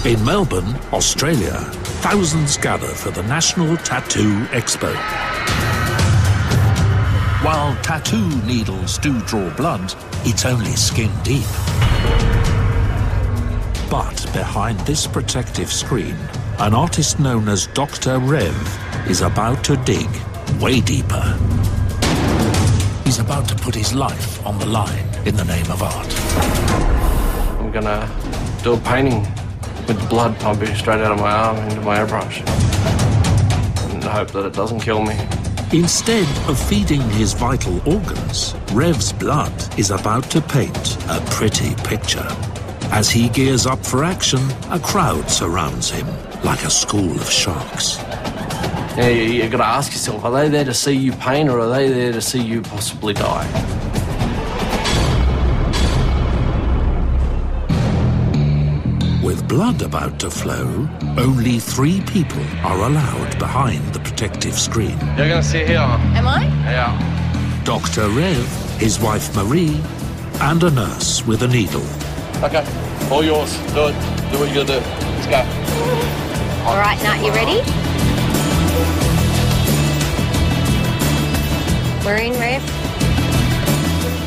In Melbourne, Australia, thousands gather for the National Tattoo Expo. While tattoo needles do draw blood, it's only skin deep. But behind this protective screen, an artist known as Dr. Rev is about to dig way deeper. He's about to put his life on the line in the name of art. I'm gonna do a painting with the blood pumping straight out of my arm into my airbrush and hope that it doesn't kill me. Instead of feeding his vital organs, Rev's blood is about to paint a pretty picture. As he gears up for action, a crowd surrounds him like a school of sharks. Yeah, you got to ask yourself, are they there to see you paint or are they there to see you possibly die? With blood about to flow, only 3 people are allowed behind the protective screen. You're going to sit here. Am I? Yeah. Dr. Rev, his wife Marie, and a nurse with a needle. Okay, all yours. Do it. Do what you got to do. Let's go. All right, now, you ready? We're in, Rev.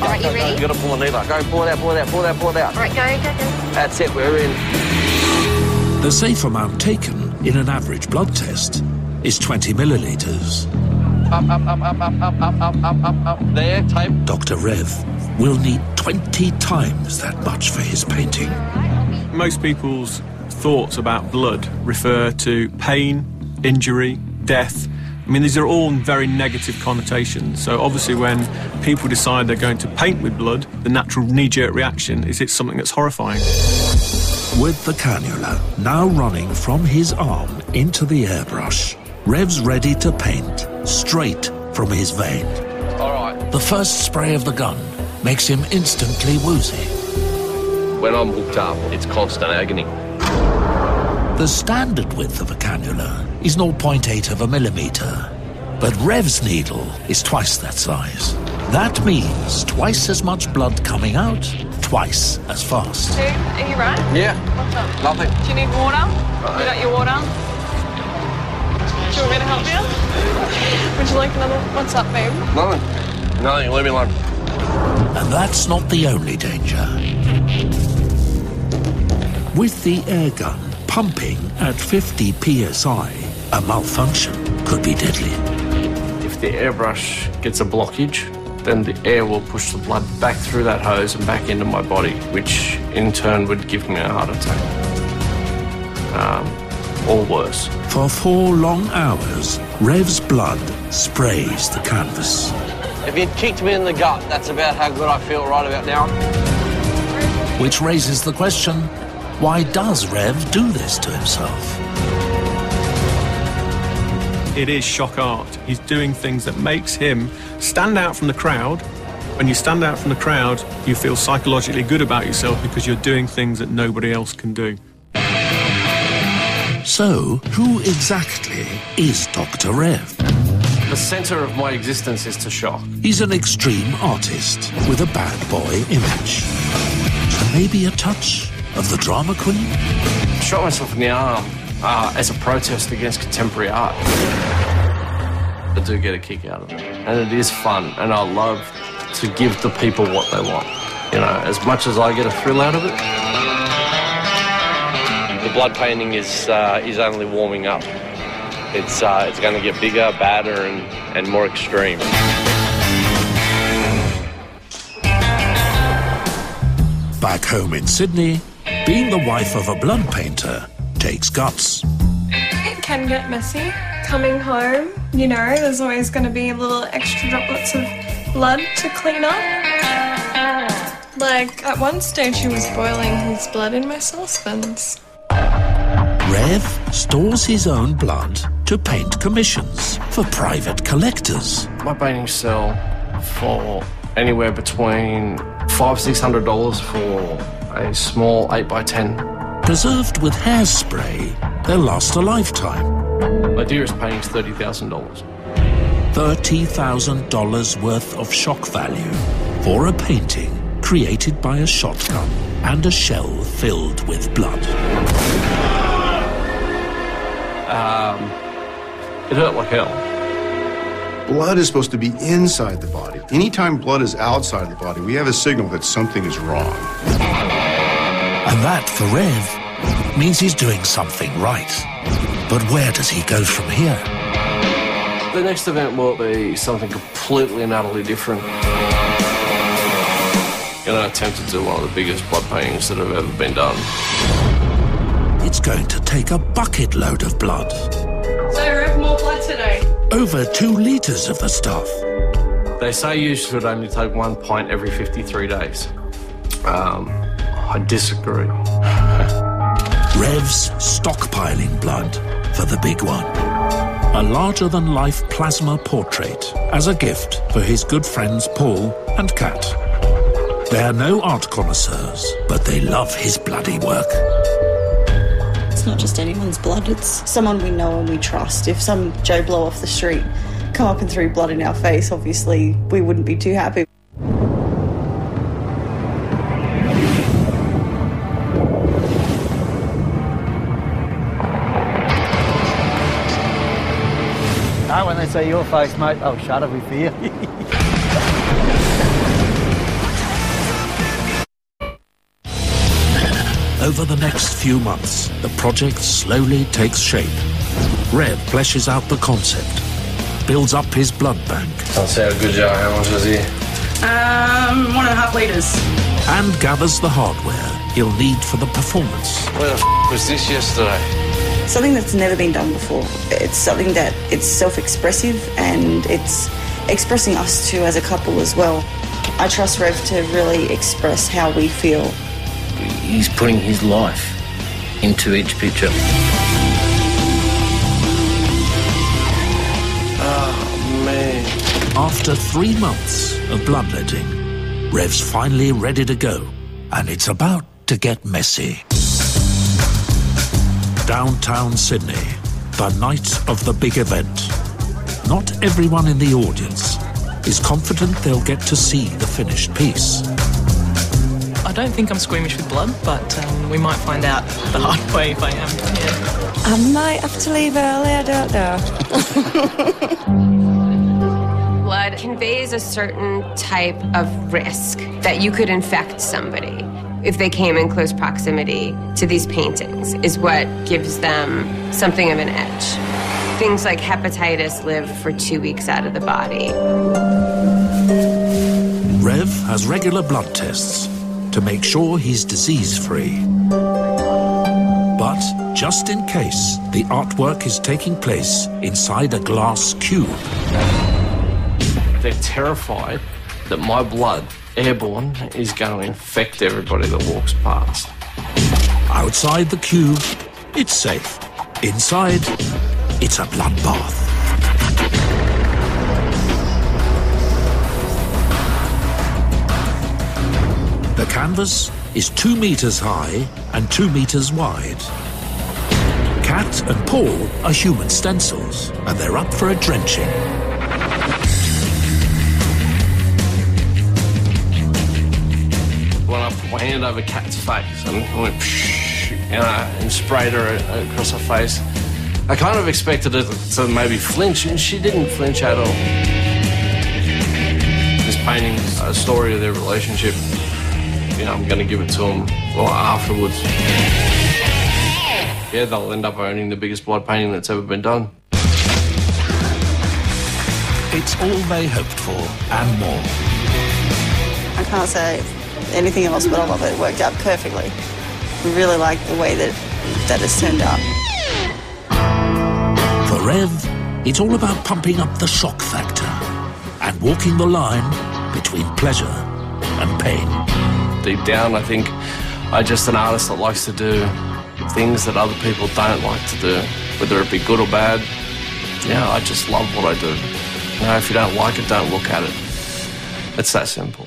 All right, you ready? You got to pull the needle. Go, pull it out, pull it out, pull it out, pull it out. All right, go. That's it, we're in. The safe amount taken in an average blood test is 20 millilitres. Up. There, tape. Dr. Rev will need 20 times that much for his painting. Most people's thoughts about blood refer to pain, injury, death. I mean, these are all very negative connotations. So obviously when people decide they're going to paint with blood, the natural knee-jerk reaction is it's something that's horrifying. With the cannula now running from his arm into the airbrush, Rev's ready to paint straight from his vein. All right. The first spray of the gun makes him instantly woozy. When I'm hooked up, it's constant agony. The standard width of a cannula is 0.8 of a millimetre, but Rev's needle is twice that size. That means twice as much blood coming out, twice as fast. Are you right? Yeah. What's up? Nothing. Do you need water? You got your water? Do you want me to help you? Would you like another? What's up, babe? Nothing. Leave me alone. And that's not the only danger. With the air gun pumping at 50 psi, a malfunction could be deadly. If the airbrush gets a blockage, then the air will push the blood back through that hose and back into my body, which in turn would give me a heart attack. Or worse. For 4 long hours, Rev's blood sprays the canvas. If you'd kicked me in the gut, that's about how good I feel right about now. Which raises the question, why does Rev do this to himself? It is shock art. He's doing things that makes him stand out from the crowd. When you stand out from the crowd, you feel psychologically good about yourself because you're doing things that nobody else can do. So, who exactly is Dr. Rev? The centre of my existence is to shock. He's an extreme artist with a bad boy image. And maybe a touch of the drama queen? I shot myself in the arm as a protest against contemporary art. I do get a kick out of it. And it is fun, and I love to give the people what they want. You know, as much as I get a thrill out of it. The blood painting is only warming up. It's going to get bigger, badder, and more extreme. Back home in Sydney, being the wife of a blood painter takes guts. It can get messy. Coming home, you know, there's always going to be little extra droplets of blood to clean up. Like, at one stage he was boiling his blood in my saucepans. Rev stores his own blood to paint commissions for private collectors. My paintings sell for anywhere between $500–600 for a small 8x10. Preserved with hairspray, they'll last a lifetime. My dearest painting's $30,000. $30,000 worth of shock value for a painting created by a shotgun and a shell filled with blood. It hurt like hell. Blood is supposed to be inside the body. Anytime blood is outside the body, we have a signal that something is wrong. And that, for Rev, means he's doing something right. But where does he go from here? The next event will be something completely and utterly different. Gonna attempt to do one of the biggest blood paintings that have ever been done. It's going to take a bucket load of blood. So, Rev, more blood today. Over 2 litres of the stuff. They say you should only take 1 pint every 53 days. I disagree. Rev's stockpiling blood for the big one. A larger-than-life plasma portrait as a gift for his good friends Paul and Kat. They're no art connoisseurs, but they love his bloody work. It's not just anyone's blood, it's someone we know and we trust. If some Joe Blow off the street come up and threw blood in our face, obviously we wouldn't be too happy. When they see your face, mate, they'll shudder with fear. Over the next few months, the project slowly takes shape. Rev fleshes out the concept, builds up his blood bank. I'll say a good job. How much was he? 1.5 litres. And gathers the hardware he'll need for the performance. Where the was this yesterday? Something that's never been done before. It's something that it's self-expressive and it's expressing us two as a couple as well. I trust Rev to really express how we feel. He's putting his life into each picture. Oh, man. After 3 months of bloodletting, Rev's finally ready to go, and it's about to get messy. Downtown Sydney, the night of the big event. Not everyone in the audience is confident they'll get to see the finished piece. I don't think I'm squeamish with blood, but we might find out the hard way if I am. Yeah. I might have to leave early, I don't know. Blood conveys a certain type of risk that you could infect somebody if they came in close proximity to these paintings, is what gives them something of an edge. Things like hepatitis live for 2 weeks out of the body. Rev has regular blood tests to make sure he's disease-free. But just in case the artwork is taking place inside a glass cube. They're terrified that my blood, airborne, is going to infect everybody that walks past. Outside the cube, it's safe. Inside, it's a bloodbath. The canvas is 2 meters high and 2 meters wide. Kat and Paul are human stencils, and they're up for a drenching. When I put my hand over Kat's face and went, and sprayed her across her face, I kind of expected her to maybe flinch, and she didn't flinch at all. This painting's a story of their relationship. You know, I'm going to give it to them afterwards. Yeah, they'll end up owning the biggest blood painting that's ever been done. It's all they hoped for and more. I can't say anything else, but I love it. It worked out perfectly. We really like the way that it's turned out. For Rev, it's all about pumping up the shock factor and walking the line between pleasure and pain. Deep down, I think I'm just an artist that likes to do things that other people don't like to do, whether it be good or bad. Yeah, I just love what I do. You know, if you don't like it, don't look at it. It's that simple.